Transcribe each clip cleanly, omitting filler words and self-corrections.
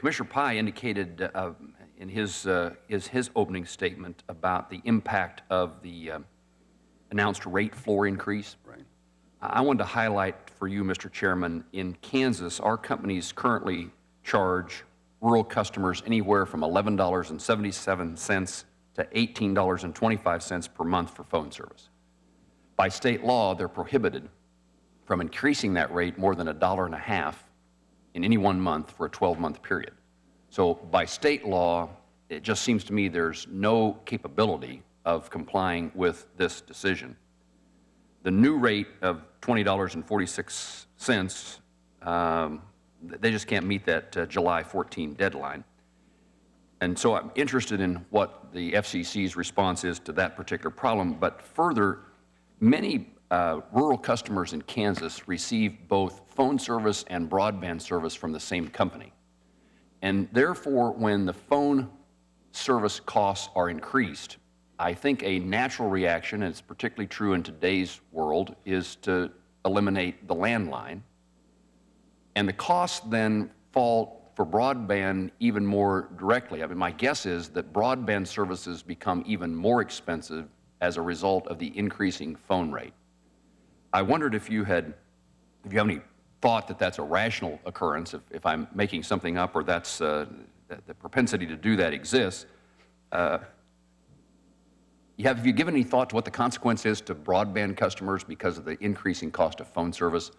Commissioner Pai indicated in his opening statement about the impact of the announced rate floor increase. Right. I wanted to highlight for you, Mr. Chairman, in Kansas, our companies currently charge rural customers anywhere from $11.77 to $18.25 per month for phone service. By state law, they're prohibited from increasing that rate more than $1.50 in any 1 month for a 12-month period. So by state law, it just seems to me there's no capability of complying with this decision. The new rate of $20.46, they just can't meet that July 14 deadline. And so I'm interested in what the FCC's response is to that particular problem. But further, many rural customers in Kansas receive both phone service and broadband service from the same company. And therefore, when the phone service costs are increased, I think a natural reaction, and it's particularly true in today's world, is to eliminate the landline. And the costs then fall for broadband even more directly. I mean, my guess is that broadband services become even more expensive as a result of the increasing phone rate. I wondered if you have any thought that that's a rational occurrence, if I'm making something up, or that's the propensity to do that exists. Have you given any thought to what the consequence is to broadband customers because of the increasing cost of phone service?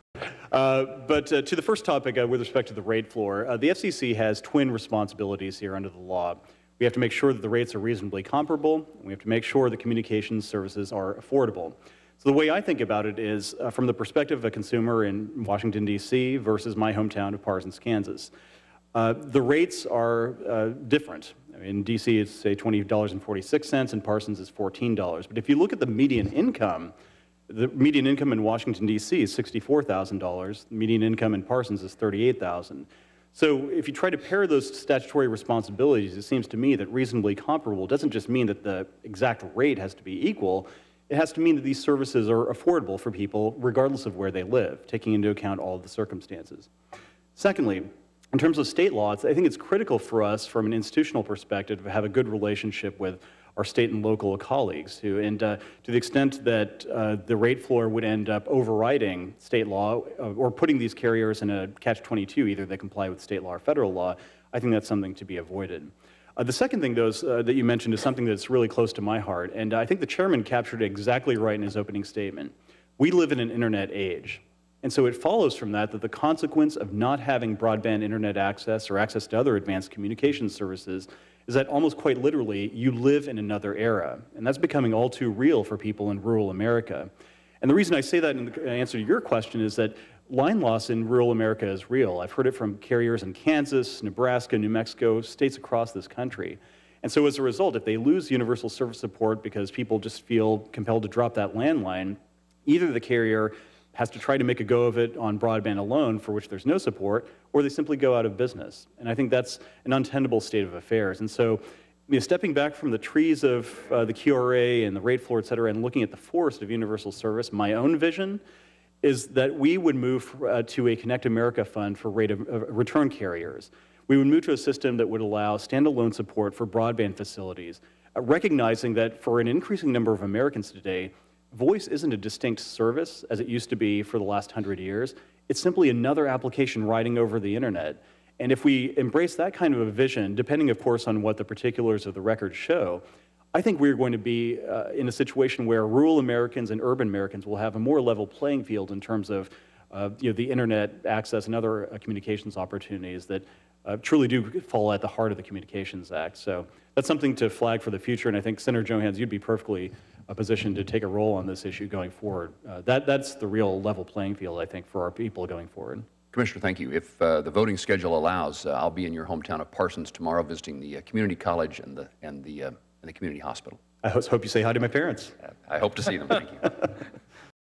But to the first topic with respect to the rate floor, the FCC has twin responsibilities here under the law. We have to make sure that the rates are reasonably comparable, and we have to make sure that communications services are affordable. So the way I think about it is from the perspective of a consumer in Washington, D.C. versus my hometown of Parsons, Kansas. The rates are different. In D.C. it's, say, $20.46, and Parsons is $14. But if you look at the median income in Washington, D.C. is $64,000. The median income in Parsons is $38,000. So if you try to pair those statutory responsibilities, it seems to me that reasonably comparable doesn't just mean that the exact rate has to be equal. It has to mean that these services are affordable for people regardless of where they live, taking into account all of the circumstances. Secondly, in terms of state law, I think it's critical for us from an institutional perspective to have a good relationship with our state and local colleagues, and to the extent that the rate floor would end up overriding state law or putting these carriers in a catch-22, either they comply with state law or federal law, I think that's something to be avoided. The second thing, though, that you mentioned is something that's really close to my heart, and I think the chairman captured it exactly right in his opening statement. We live in an internet age, and so it follows from that the consequence of not having broadband internet access or access to other advanced communication services is that almost quite literally you live in another era, and that's becoming all too real for people in rural America. And the reason I say that in answer to your question is that line loss in rural America is real. I've heard it from carriers in Kansas, Nebraska, New Mexico, states across this country. And so as a result, if they lose universal service support because people just feel compelled to drop that landline, either the carrier has to try to make a go of it on broadband alone, for which there's no support, or they simply go out of business. And I think that's an untenable state of affairs. And so, stepping back from the trees of the QRA and the rate floor, et cetera, and looking at the forest of universal service, my own vision is that we would move to a Connect America fund for rate of return carriers. We would move to a system that would allow standalone support for broadband facilities, recognizing that for an increasing number of Americans today, voice isn't a distinct service as it used to be for the last 100 years. It's simply another application riding over the internet. And if we embrace that kind of a vision, depending, of course, on what the particulars of the record show, I think we're going to be in a situation where rural Americans and urban Americans will have a more level playing field in terms of the internet access and other communications opportunities that truly do fall at the heart of the Communications Act. So that's something to flag for the future, and I think, Senator Johanns, you'd be perfectly positioned to take a role on this issue going forward. That's the real level playing field, I think, for our people going forward. Commissioner, thank you. If the voting schedule allows, I'll be in your hometown of Parsons tomorrow visiting the community college and the community hospital. I hope you say hi to my parents. I hope to see them. Thank you.